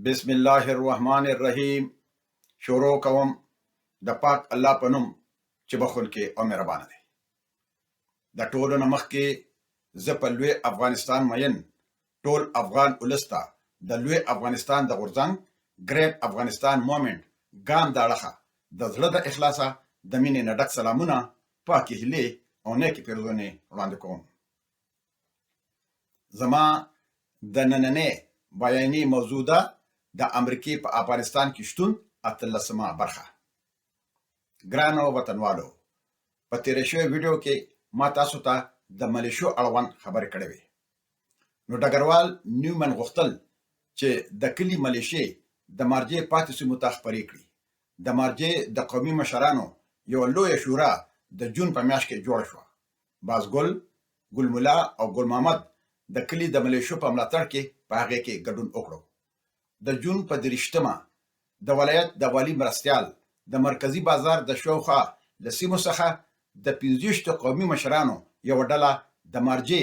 بسم الله الرحمن الرحیم. شروع کوم د پاک الله په نوم چې بخښونکی او مهربانه دی. د ټولو نه مخکې زه په لوی افغانستان مین ټول افغان ولس ته د لوی افغانستان د غورځنګ ګریټ افغانستان مومنټ ګام د اړخه د زړه د اخلاصه د مینې نه ډک سلامونه، پاکې هیلې او نیکې پیرزونې وړاندې کوم. زما د نننۍ بیانیې موضوع ده د امریکې په افغانستان کې شتون 18مه برخه. ګرانو وطنوالو، په تیره شوې ویډیو کې ما تاسو ته د ملیشو اړوند خبرې کړې وې. نو ډګروال نیومن غوښتل چې د کلي ملیشې د مارجې پاتې سیمو ته خپرې کړي. د مارجې د قومي مشرانو یوه لویه شورا د جون په میاشت کې جوړه شوه. بازګل، ګل ملا او ګل محمد د کلي د ملیشو په ملاتړ کې په هغې کې ګډون وکړو. د جون په 30مه د ولایت د والي مرستیال د مرکزی بازار د شاوخوا له سیمو څخه د 25 قومي مشرانو یوه ډله د مارجې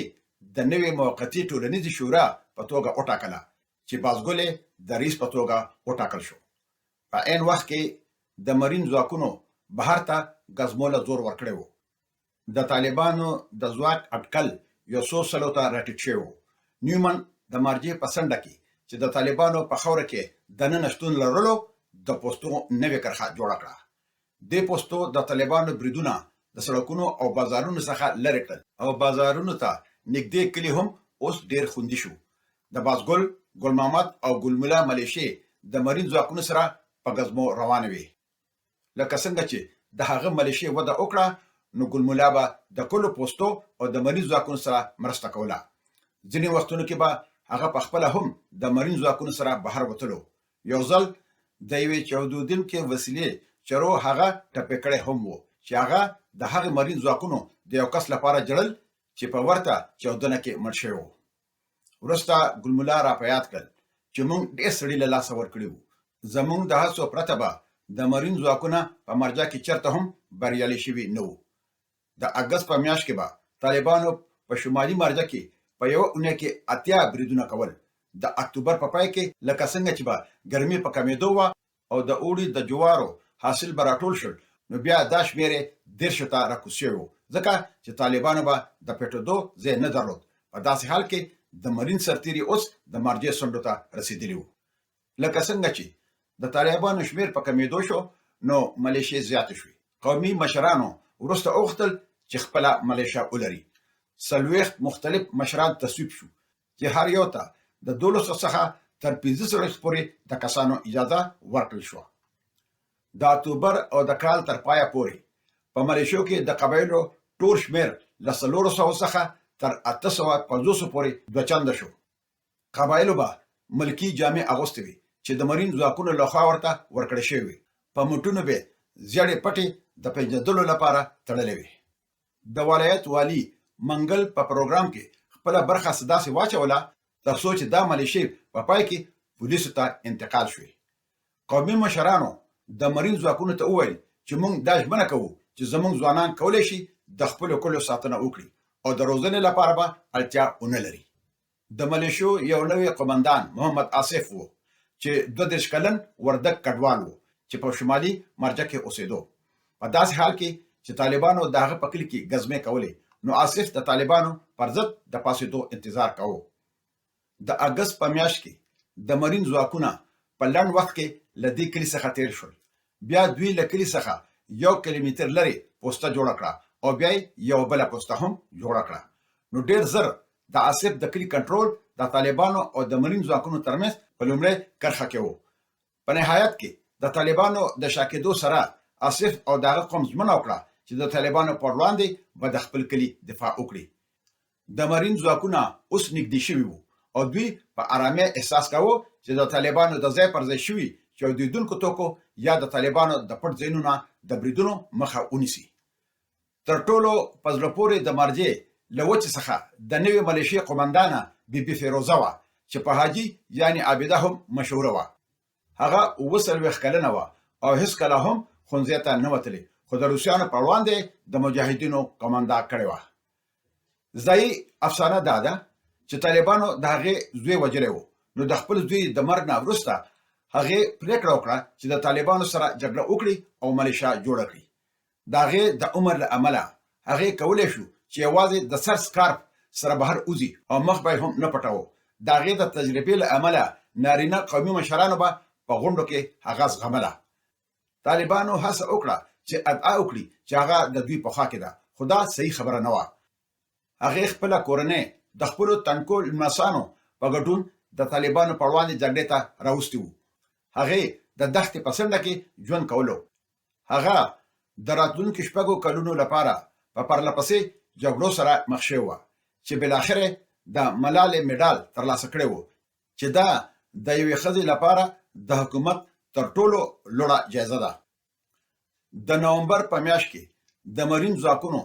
د نوې موقتي ټولنیزې شورا په توګه وټاکله چې بازګل یې د رئیس په توګه وټاکل شو. په عین وخت کې د مرین ځواکونو بهر ته ګزموله زور ورکړی و. د طالبانو د ځواک اټکل یو څو سلو ته راټیټ شوی و. نیومن د مارجې په څنډه کې چې د طالبانو په خوره کې دننه شتون لرلو د پوستو نوې کرښه جوړه کړه. دې پوستو د طالبانو بریدونه د سړکونو او بازارونو څخه لرې کړل او بازارونو ته نږدې کلي هم اوس ډېر خوندي شو. د بازګل، ګل محمد او ګل ملا ملیشې د مرین ځواکونو سره په ګزمو روانې وې. لکه څنګه چې د هغه ملیشې وده وکړه، نو ګل ملا به د کلو پوستو او د مرین ځواکونو سره مرسته کوله. ځینې وختونو کې به هغه په خپله هم د مرین ځواکونو سره بهر وتلو. یو ځل د یوې چاودېدونکې وسیلې چرو هغه ټپي کړی هم و چې هغه د هغې مرین ځواکونو د یو کس لپاره جړل چې په ورته چاودنه کې مړ شوی و. وروسته ګل ملا را په یاد کړل چې موږ ډېر سړي له لاسه ورکړي وو. زموږ د هڅو پرته به د مرین ځواکونه په مرجع کې چېرته هم بریالي شوي نه وو. د اګست په میاشت کې به طالبانو په شمالي مرجع کې په یوه اونۍ کې 80 بریدونه کول. د اکتوبر په پای کې لکه څنګه چې به ګرمي په کمېدو وه او د اوړي د جوارو حاصل به راټول شول، نو بیا دا شمېر یې 30 ته راکوز شوی و، ځکه چې طالبانو به د پټېدو ځای نه درلود. په داسې حال کې د مرین سرتېري اوس د مارجې څنډو ته رسېدلي وو. لکه څنګه چې د طالبانو شمېر په کمېدو شو، نو ملیشې زیاتې شوې. قومي مشرانو وروسته وغوښتل چې خپله ملیشه ولري. 40 مختلف مشران تصویب شو چې هر یو ته د 1200 څخه تر 1500 پورې د کسانو اجازه ورکړل شوه. د اکتوبر او د کال تر پایه پورې په ملیشو کې د قبایلو ټول شمېر له 400 څخه تر 850 پورې دوه چنده شو. قبایلو به ملکي جامې اغوستې وې چې د مرین ځواکونو لخوا ورته ورکړې شوې وې. په موټونو به زیړې پټې د پیژندلو لپاره تړلې وې. د ولایت والي منګل په پروګرام کې خپله برخه داسې واچوله تر څو چې دا ملیشې په پای کې پولیسو ته انتقال شوې. قومي مشرانو د مرین ځواکونو ته وویل چې موږ دا ژمنه کوو چې زموږ ځوانان کولی شي د خپلو کلیو ساتنه وکړي او د روزنې لپاره به اړتیا ونه لري. د ملیشو یو نوی قمندان محمد آصف و چې 32 کلن وردګ کډوال و چې په شمالي مرجع کې اوسېدو. په داسې حال کې چې طالبانو د هغه په کلي کې ګزمې کولې، نو آصف د طالبانو پر ضد د پاسېدو انتظار کاوه. د اګست په میاشت کې د مرین ځواکونه په لنډ وخت کې له دې کلي څخه تېر شول. بیا دوی له کلي څخه 1 کیلومتر لرې پوسته جوړه کړه او بیا یې یوه بله پوسته هم جوړه کړه. نو ډېر زر د آصف د کلي کنټرول د طالبانو او د مرین ځواکونو ترمنځ په لومړۍ کرښه کې و. په نهایت کې د طالبانو د شا کېدو سره آصف او د هغه قوم ژمنه وکړه چې د طالبانو پر وړاندې به د خپل کلي دفاع وکړي. د مرین ځواکونه اوس نږدې شوي وو او دوی په آرامۍ احساس کاوه چې د طالبانو د ځای پر ځای شوي چاودېدونکو توکو یا د طالبانو د پټ ځایونو نه د بریدونو مخه ونیسي. تر ټولو په زړه پورې د مارجې له وچې څخه د نوې ملیشې قمندانه بیبي فیروزه وه چې په حاجي یعنې عابده هم مشهوره وه. هغه 40 کلنه وه او هېڅکله هم ښوونځي ته نه وتلې، خو د روسیانو په وړاندې د مجاهدینو قماندا کړې وه. ځایي افسانه دا ده چې طالبانو د هغې زوی وژلی و، نو د خپل زوی د مرګ نه وروسته هغه پریکړه وکړه چې د طالبانو سره جګړه وکړي او ملیشیا جوړ کړي. د هغه د عمر له امله هغه کولای شو چې یوازې د سر سکارپ سره بهر اوزي او مخ به هم نه پټاو. د هغه د تجربې له امله نارینه قومي مشرانو به په غونډو کې هغه زغمله. طالبانو هڅه وکړه چې ادعا وکړي چې هغه د دوی په خوا کې ده، خو دا صحیح خبره نه وه. هغه خپل کورنۍ د خپل تنکو لمسانو په ګډون د طالبانو په وړاندې جګړې ته راوستي وو. هغه د دښتې په څنډه کې ژوند کولو. هغه د راتلونکو شپږو کلونو لپاره په پرلپسې جګړو سره مخ شوی وه چې بالاخره د ملالۍ میډال ترلاسه کړی وو چې دا د یوې ښځې لپاره د حکومت تر ټولو لوړه جایزه ده. د نومبر په میاشت کې د مرین ځواکونو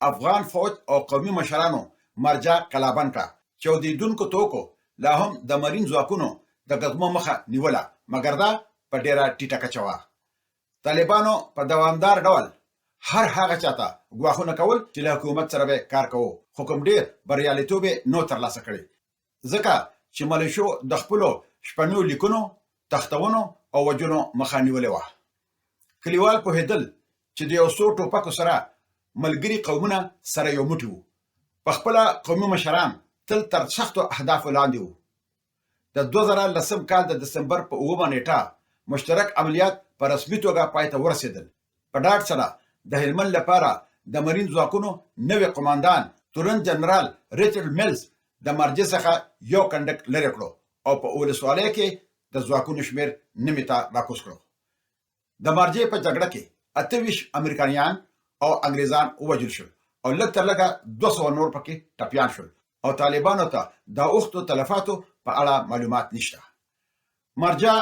افغان فوج او قومي مشرانو مرجع قلابند کړه. چاودېدونکو توکو لا هم د مرین ځواکونو د ګزمو مخه نیوله، مګر دا په ډیره ټیټه کچه وه. طالبانو په دوامدار ډول هر هغه چاته ګواښونه کول چې له حکومت سره به کار کوو، خو کوم ډېر بریالیتوب یې نو ترلاسه کړی، ځکه چې ملیشو د خپلو شپنیو لیکونو، تختونو او وجونو مخه نیولې وه. کلیوال پوهېدل چې د یو څو ټوپکو سره ملګري قومونه سره یو موټی وو. په خپله قومي مشران تل تر سختو اهدافو لاندې وو. د 2010 کال د دسمبر په 9 نیټه مشترک عملیات په رسمي توګه پای ته ورسېدل. په ډاډ سره د هلمند لپاره د مرین ځواکونو نوی قماندان تورن جنرال ریچارډ میلز د مرجع څخه یو کنډک لرې کړو او په ولسوالۍ کې د ځواکونو شمېر نمې ته راکوز کړو. د مرجع په جګړه کې 28 امریکایان او انګریزان ووژل شول او لږ تر لږه 200 نور پکې ټپیان شول او طالبانو ته د اوښتو تلفاتو په اړه معلومات نشته. مرجع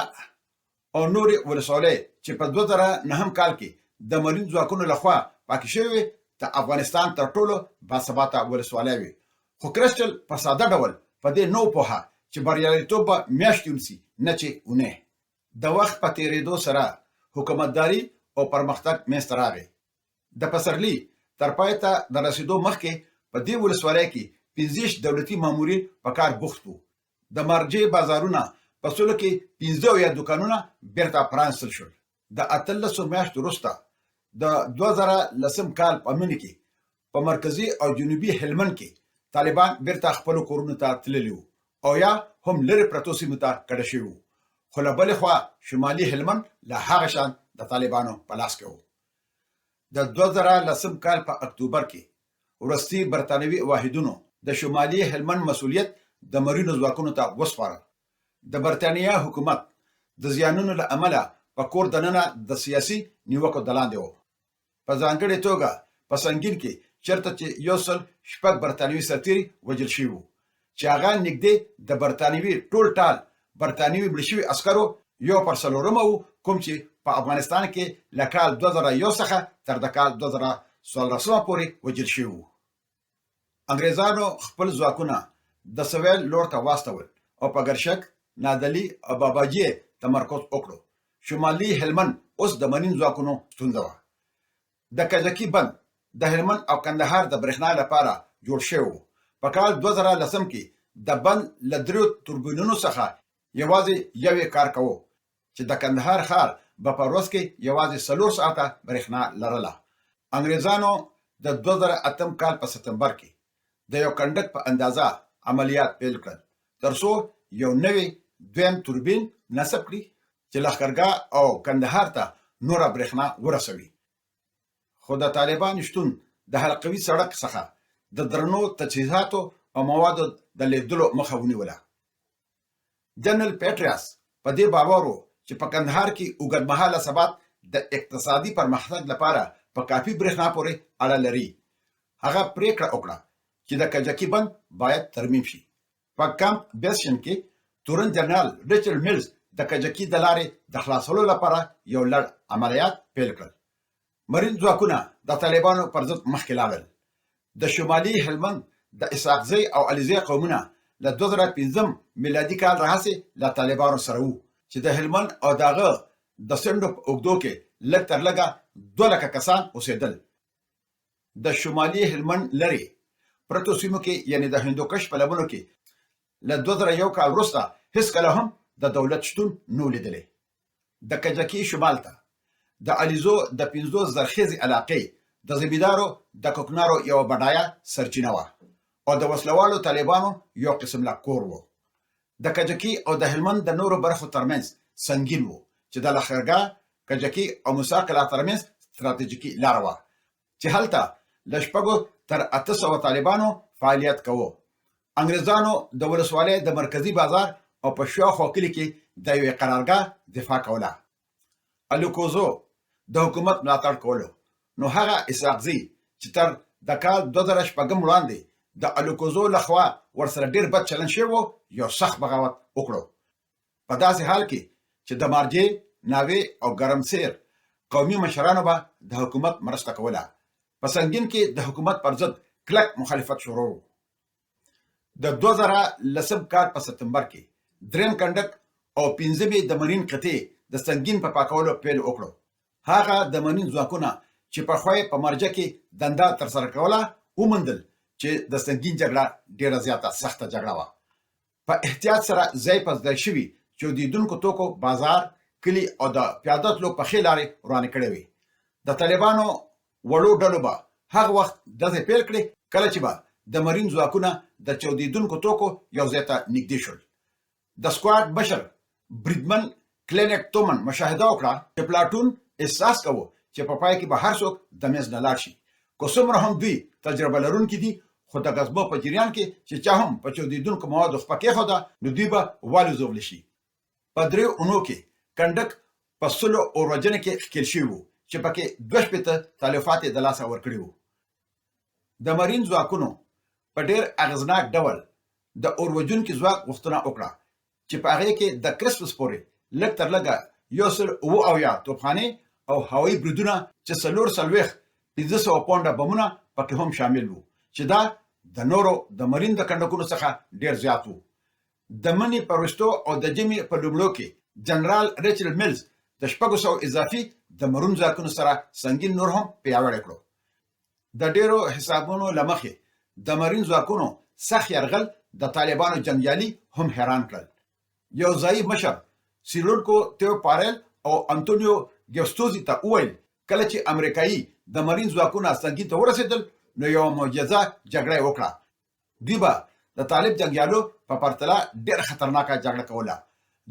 او نورې ولسوالۍ چې په 2009 کال کې د مرین ځواکونو لخوا پاکې شوې د افغانستان تر ټولو باثباته ولسوالۍ وي، خو کرسټل په ساده ډول په دې نو پوهه چې بریالیتوب به میاشتې ونیسي نه چې اونۍ. د وخت په تېرېدو سره حکومتداري او پرمختګ منځته راغی. د پسرلي تر پای ته د رسېدو مخکې په دې ولسوالۍ کې 15 دولتي مامورین په کار بوخت وو. د مرجع بازارونه په سلو کې 15 دوکانونه بیرته پرانستل شول. د 18 میاشتو وروسته د 2010 کال په مني کې په مرکزي او جنوبي هلمند کې طالبان بیرته خپلو کورونو ته تللي وو او یا هم لرې پرتو سیمو ته کډه شوي وو. خو له بلې خوا شمالي هلمند له هغه شان د طالبانو په لاس کې وو. د 2010 کال په اکتوبر کې وروستي برتانوي واحدونو د شمالي هلمند مسؤلیت د مرینو ځواکونو ته وسپاره. د برتانیا حکومت د زیانونو له امله په کور دننه د سیاسي نیوکو د لاندې وو. په ځانګړې توګه په سنګین کې چېرته چې 106 برتانوي سرتیري وژل شوي وو چې هغه نږدې د برتانوي ټول ټال برتانوي مړه شوي عسکرو 1/4 وو، کوم چې په افغانستان کې له کال 2001 څخه تر د کال 2014 پورې وژل شوي وو. انګریزانو خپل ځواکونه د سویل لور ته واستول او په ګرشک، نادلي او باباجي تمرکز وکړو. شمالي هلمند اوس د مرین ځواکونو ستونزه وه. د کجکي بند د هلمند او کندهار د برېښنا لپاره جوړ شوی و. په کال 2010 کې د بند له 3 توربینونو څخه یوازې یوې کار کوو چې د کندهار ښار به په ورځ کې یوازې 4 ساعته برېښنا لرله. انګریزانو د 2008 کال په سپتمبر کې د یو کنډک په اندازه عملیات پیل کړل تر څو یو نوی دویم توربین نصب کړي چې لښکرګاه او کندهار ته نوره برېښنا ورسوي. خو د طالبانو شتون د حلقوي سړک څخه د درنو تجهیزاتو او موادو د لیږدولو مخه ونیوله. جنرال پیټریاس په دې باور و چې په کندهار کې اوږدمهاله ثبات د اقتصادي پرمختګ لپاره په کافي برېښنا پورې اړه لري. هغه پریکړه وکړه چې د کجکي بند باید ترمیم شي. په کمپ بیسشن کې تورن جنرال ریچارډ میلز د کجکي د لارې د خلاصولو لپاره یو لړ عملیات پیل کړل. مرین ځواکونه د طالبانو پر ضد مخکې لاړل. د شمالي هلمند د اسحاقزي او علیزي قومونه له 2005 میلادي کال راهیسې له طالبانو سره وو چې د هلمند او دغه د سندو په اوږدو کې لږ تر لږه 2 لکه کسان اوسېدل. د شمالي هلمند لرې پرتو سیمو کې یعنې د هندوکش په لمنو کې له 2001 کال وروسته هیڅکله هم د دولت شتون نه لیدلی. د کجکي شمال ته د الیزو د 50 زرخیزې علاقې د زمیندارو د کوکنارو یو بډایه سرچینه وه او د وسلوالو طالبانو یو قسم لا کور و. د کجکي او د هلمند د نورو برخو ترمنځ سنگین و چې د لښکرګاه، کجکي او موسی قلعه ترمنځ ستراتیژیکي لار وه چې هلته له 600 تر 800 طالبانو فعالیت کوه. انګریزانو د ولسوالۍ د مرکزی بازار او په شاوخوا کلي کې د یوې قرارګاه دفاع کوله. الوکوزو د حکومت ملاتړ کولو، نو هغه اسحاقزي چې تر د کال 2006 وړاندې د الوکوزو لخوا ورسره ډیر بد چلن شوی یو سخت بغاوت وکړو. په داسې حال کې چې د مارجې، ناوې او ګرمسیر قومي مشرانو به د حکومت مرسته کوله. په سنگین کې د حکومت پر ضد کلک مخالفت شروع. د 2010 کال په سپتمبر کې دریم کنډک او 15 د مرین قطعې د سنگین په پاکولو پیل وکړو. هغه د مرین ځواکونه چې په خوای په مرجه کې دنده تر سره کوله ومندل چې د سنگین جګړه ډیره زیاته سخته جګړه وه. په احتیاط سره ځای په ځای شوي چې دیدونکو توکو بازار، کلی او د پیاده تلو په ښې لارې روانې کړې وي. د طالبانو وړو ډلو به هغه وخت داسې پیل کړې کله چې به د مرین ځواکونه د چاودیدونکو توکو یو ځای ته نږدې شول. د سکواډ مشر بریدمن کلینک تومن مشاهده وکړه چې پلاټون احساس کوو چې په پای کې به هر څوک د میز نه لاړ شي. که څومره هم دوی تجربه لرونکي دي، خو د غزبو په جریان کې چې چا هم په چاودیدونکو موادو خپه کېښوده نو دوی به والوزولی شي. په 3 اونو کې کنډک په 100 اوروجنه کې ښکېل شوي وو چې پکې 2 تلفات د لاسه ورکړي وو. د مرین ځواکونو په ډېر اغېزناک ډول د اوروجونکي ځواک غوښتنه وکړه چې په هغې کې د کرسمس پورې لږ تر لږه 170 توپخانې او هوایي بریدونه چې 440 پونډه بمونه پکې هم شامل وو چې دا د نورو د مرین د کنډکونو څخه ډېر زیات وو. د مني په وروستو او د ژمي په لومړو کې جنرال ریچل میلز د 600 اضافي د مرون ځواکونو سره سنگین نور هم پیاوړی کړو. د ډېرو حسابونو له مخې د مرین ځواکونو سخت یرغل د طالبانو جنګیالي هم حیران کړل. یو ځایي مشر سیلونکو تیو پارل او انتونیو ګیوستوزي ته وویل کله چې امریکایي د مرین ځواکونه سنگین ته ورسېدل نو یو معجزه جګړه یې وکړه. دوی به د طالب جنګیالو په پرتله ډېر خطرناکه جګړه کوله.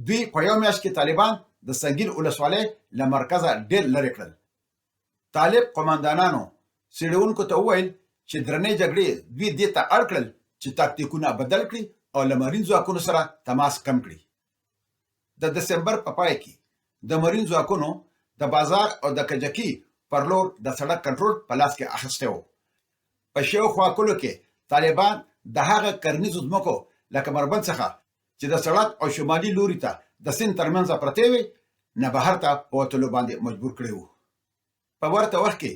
دوی په یو میاشت کې طالبان د سنگین ولسوالۍ له مرکزه ډېر لرې کړل. طالب قماندانانو څېړونکو ته وویل چې درنې جګړې دوی دې ته اړ کړل چې تاکتیکونه بدل کړي او له مرین ځواکونو سره تماس کم کړي. د دسمبر په پای کې د مرین ځواکونو د بازار او د کجکي پر لور د سړک کنټرول په لاس کې اخیستی و. په شاوخوا کلو کې طالبان د هغه کرنیزو ځمکو له کمربند څخه چې د سړک او شمالي لوري ته د سیند ترمنځ پرتې وې نه بهر ته په وتلو باندې مجبور کړي وو. په ورته وخت کې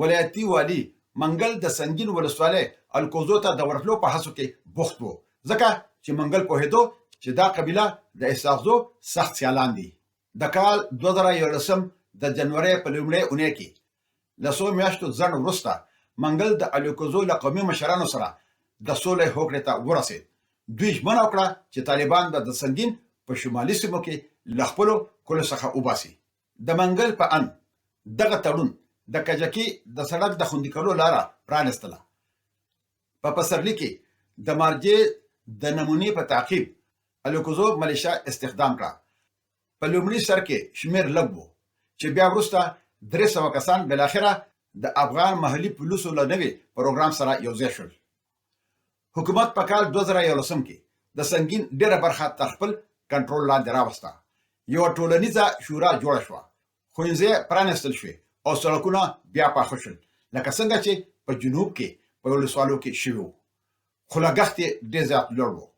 ولایتي والي منګل د سنگین ولسوالۍ الکوزو ته د ورتلو په هڅو کې بوخت و، ځکه چې منګل پوهېدو چې دا قبیله د اسحاقزو سخت سیالان دي. د کال 2011 د جنورۍ په لومړۍ اونۍ کې له 100 میاشتو ځنډ وروسته منګل د الکوزو له قومي مشرانو سره د سولې هوکړې ته ورسېد. دوی ژمنه وکړه چې طالبان به د سنگین په شمالي سیمو کې له خپلو کلو څخه وباسي. د منګل په ان دغه تړون د کجکي د سړک د خوندي کولو لاره پرانستله. په پسرلي کې د مارجې د نمونې په تعقیب الکوزو ملیشا استخدام کړه. په لومړي سر کې شمیر لږ و چې بیا وروسته 300 کسان بالاخره د افغان محلي پولیسو له نوي پروګرام سره یوځای شول. حکومت په کال 2011 کې د سنگین ډېره برخه تر خپل کنټرول لاندې راوسته. یو ټولنیزه شورا جوړه شوه، ښوونځي پرانستل شوې او سړکونه بیا پاخه شول لکه څنګه چې په جنوب کې په ولسوالو کې شوي وو. خو لګښت یې ډېر زیات لوړ و.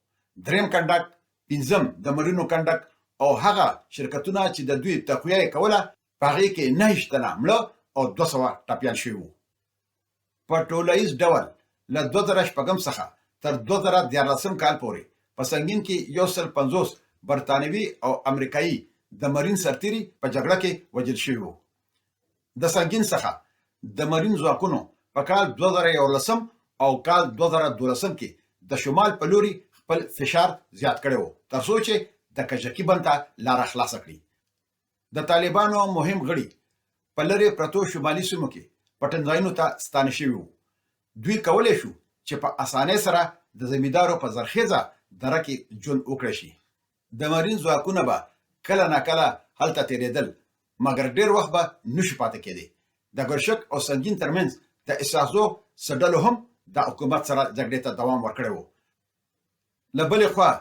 دریم کنډک، 5م د مرینو کنډک او هغه شرکتونه چې د دوی تقویه یې کوله په هغې کې 9 تنه مړه او 200 ټپیان شوي وو. په ټولیز ډول له 2006 څخه تر 2014 کال پورې په سنگین کې 150 برطانوي او امریکایي د مرین سرتیري په جګړه کې وژل شوي وو. د سنگین څخه د مرین ځواکونو په کال 2011 او کال 2012 کې د شمال په لوري خپل فشار زیات کړی و تر څو چې د کجکي بند ته لاره خلاصه کړي. د طالبانو مهم غړي په لرې پرتو شمالي سیمو کې پټنځایونو ته ستانه شوي وو. دوی کولی شو چې په اسانۍ سره د زمیندارو په زرخیزه دره کې ژوند وکړی شي. د مارین ځواکونه به کله ناکله هلته تېرېدل، مګر ډېر وخت به نشو پاتې کېدی. د ګرشک او سنګین ترمنځ د اساسو سډلو هم د حکومت سره جګړې ته دوام ورکړی و. له بلې خوا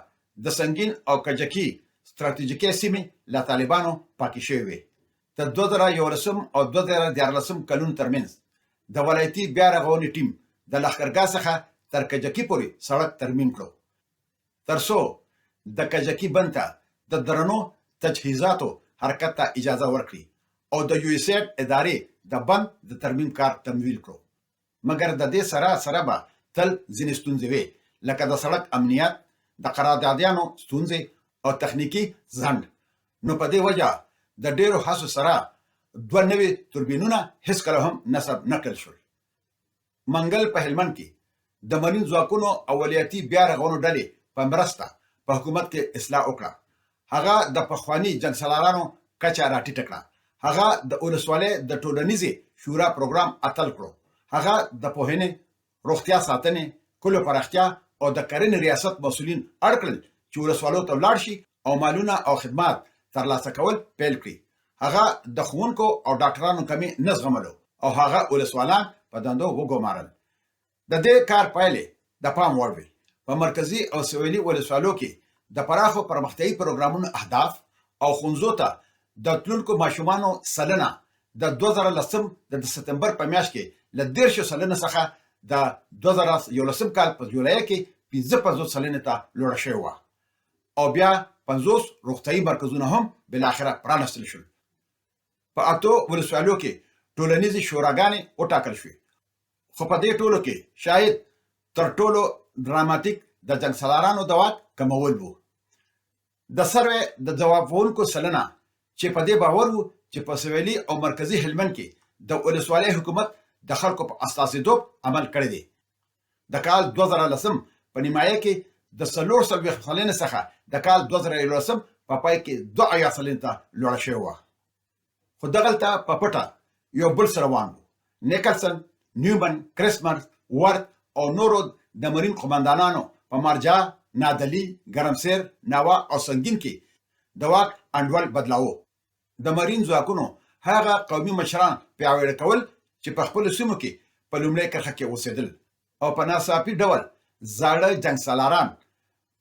د سنګین او کجکي ستراتیژیکې سیمې له طالبانو پاکې شوې وې. د 2011 او 2014 کلونو ترمنځ د ولایتي بیا رغونې ټیم د لښکرګاه څخه تر کجکي پورې سړک ترمیم کړو تر څو د کجکي بند ته د درنو تجهیزاتو حرکت ته اجازه ورکړي او د USAID ادارې د بند د ترمیم کار تمویل کړو. مګر د دې سره به تل ځینې ستونزې وې، لکه د سړک امنیت، د قراردادیانو ستونزې او تخنیکی ځنډ. نو په دې وجه د ډېرو هڅو سره 2 نوي توربینونه هیڅکله هم نصب نه کړل شول. منګل په هلمند کې د مارین ځواکونو اولیاتي بیا رغونو ډلې په مرسته په حکومت کې اصلاح وکړه. هغه د پخواني جنګسالارانو کچه راټیټه کړه. هغه د ولسوالۍ د ټولنیزې شورا پروګرام اتل کړو. هغه د پوهنې، روغتیا ساتنې، کلو پراختیا او د کرنې ریاست مسؤلین اړ کړل چې ولسوالو ته ولاړ شي او مالونه او خدمات ترلاسه کول پیل کړي. هغه د ښوونکو او ډاکټرانو کمی نه زغملو او هغه ولسوالان په دندو وګومارل. د دې کار پایلې د پام وړ وې. په مرکزي او سویلي ولسوالو کې د پراخو پرمختیایي پروګرامونو اهداف او ښوونځو ته د تلونکو ماشومانو سلنه د 2010 د سپتمبر په میاشت کې له 13 سلنه څخه د 2011 کال په جولای کې 15 سلنه ته لوړه شوې وه او بیا 50 روغتیایي مرکزونه هم بالاخره پرانستل شول. په 8 ولسوالو کې ټولنیزې شوراګانې وټاکل شوې، خو په دې ټولو کې شاید تر ټولو ډراماتیک د جنګسالارانو د واک کمول وو. د سروې د ځوابونکو سلنه چې په دې باور وو چې په سویلي او مرکزي هلمند کې د ولسوالۍ حکومت د خلکو په استازیتوب عمل کړی دی. د کال 2010 په نیمایه کې د 40 سلنه څخه د کال 2011 په پای کې 2 سلنه ته لوړه شوې وه. خو دغلته په پټه یو بل سره روان وو. نیکلسن، نیومن، کریسمر، ورد او نورو د مارین قوماندانانو په مارجا، نادلی، ګرمسیر، ناوا او سنگین کې د واک انډول بدلاوه. د مارین ځواکونو هغه قومي مشران پیاوړي کول چې په خپل سیمو کې په لومړۍ کرښه کې اوسېدل او په ناڅاپي ډول زاړه جنګسالاران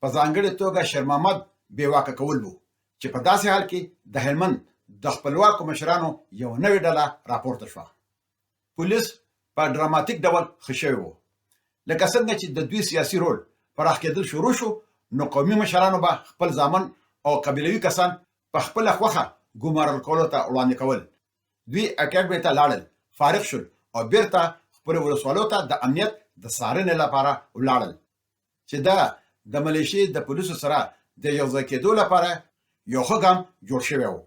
په ځانګړې توګه شېرمحمد بې واکه کول وو چې په داسې حال کې د هلمند د خپلواکو مشرانو یو نوې ډله راپورته شوه. پولیس په ډراماتیک ډول ښه شوی وو. لکه څنګه چې د دوی سیاسي رول پراخ کېدل شروع شو، نو قومي مشرانو به خپل ځامن او قبیلوي کسان په خپله خوښه ګومارل کولو ته وړاندې کول. دوی اکاډمۍ ته لاړل، فارغ شول او بیرته خپلو ولسوالو ته د امنیت د څارنې لپاره ولاړل چې دا د ملیشې د پولیسو سره د یوځای کېدو لپاره یو ښه ګام جوړ شوی و.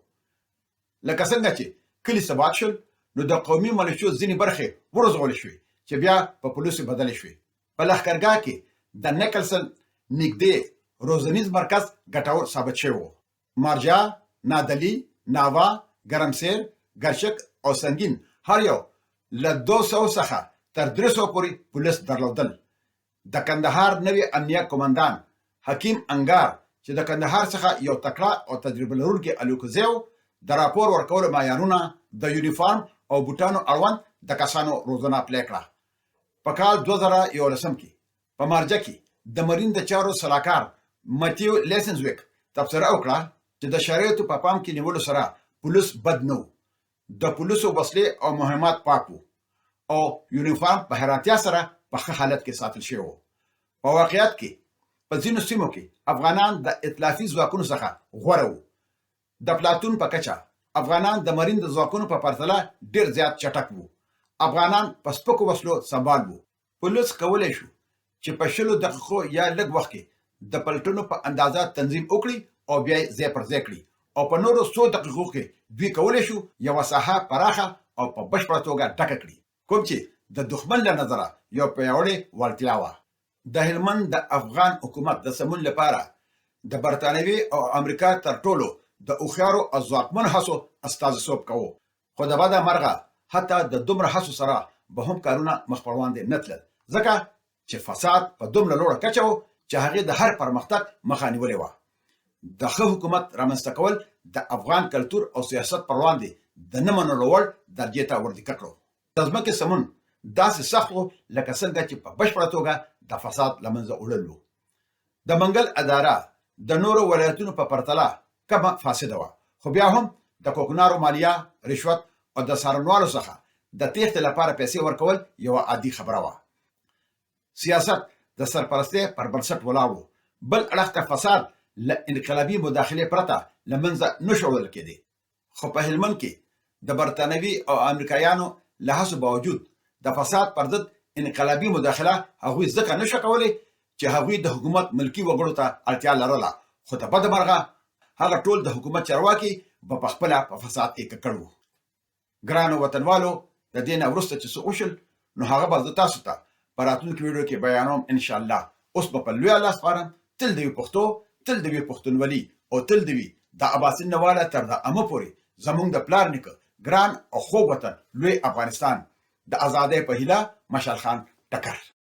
لکه څنګه چې کلي ثبات شول، نو د قومي ملیشو ځینې برخې ورزغول شوې چې بیا په پولیسو بدلې شوې. په لښکرګاه کې د نیکلسن نږدې روزنیز مرکز ګټور ثابت شوی و. مارجا، نادلی، ناوا، ګرمسیر، ګرشک او سنگین هر یو له 200 څخه تر 300 پورې پولیس درلودل. د کندهار نوی امنیه قومندان حکیم انګار چې د کندهار څخه یو تکړه او تجربه لرونکی الوکوزی و، د راپور ورکولو معیارونه، د یونیفارم او بوټانو اړوند د کسانو روزنه پلی کړه. په کال 2011 کې په مارجه کې د مارین د چارو سلاکار متیو لیسنزویک تبصره وکړه چې د شرایطو په پام کې نیولو سره پولیس بد نه و. د پولیسو وسلې او مهمات پاک وو او یونیفارم په حیرانتیا سره په ښه حالت کې ساتل شوی و. په واقعیت کې په ځینو سیمو کې افغانان د ائتلافي ځواکونو څخه غوره وو. د پلاتون په کچه افغانان د مارین د ځواکونو په پرتله ډیر زیات چټک وو. افغانان په سپکو وسلو سمبال وو. پولیس کولی شو چې په 20 دقیقو یا لږ وخت کې د پلټنو په اندازه تنظیم وکړي او بیا یې ځای پر ځای کړي، او په نورو 100 دقیقو کې دوی کولی شو یوه ساحه پراخه او په بشپړه توګه ډکه کړي، کوم چې د دښمن له نظره یو پیاوړې وړتیا وه. د هلمند د افغان حکومت د سمون لپاره د برتانوي او امریکا تر ټولو د هوښیارو او ځواکمنو هڅو استازیتوب کوو، خو د بده مرغه حتی د دومره هڅو سره به هم کارونه مخ پر وړاندې نه تلل، ځکه چې فساد په دومره لوړه کچه و چې هغې د هر پرمختګ مخه نیولې وه. د ښه حکومت رامنځته کول د افغان کلتور او سیاست پر وړاندې د نه منلو وړ درجې ته وردیکه کړو. د ځمکې سمون داسې سخت و لکه څنګه چې په بشپړه توګه د فساد له منځه وړل و. د منګل اداره د نورو ولایتونو په پرتله کمه فاسده وه، خو بیا هم د کوکنارو مالیه، رشوت او د څارنوالو څخه د تیښتې لپاره پیسې ورکول یوه عادي خبره وه. سیاست د سرپرستۍ پر بنسټ ولاړ و، بل اړخ ته فساد له انقلابي مداخلې پرته له منځه نه شو وړل کېدی. خو په هلمند کې د برتانوي او امریکایانو له هڅو باوجود د فساد پر ضد انقلابي مداخله هغوی ځکه نه شو کولی چې هغوی د حکومت ملکي وګړو ته اړتیا لرله، خو د بده مرغه هغه ټول د حکومت چارواکي به په خپله په فساد کې ککړ وو. ګرانو وطنوالو، د دې نه وروسته چې څه وشول نو هغه به زه تاسو ته په راتلونکي ویډیو کې بیانوم انشاءالله. اوس به په لویه لاس سپارم. تل د وي پښتو، تل د وي پښتونولي او تل د وي د اباسین نه واله تر د امه پورې زموږ د پلار نیکه ګران او خوږ وطن لوی افغانستان. د ازادۍ په هیله، مشال خان ټکر.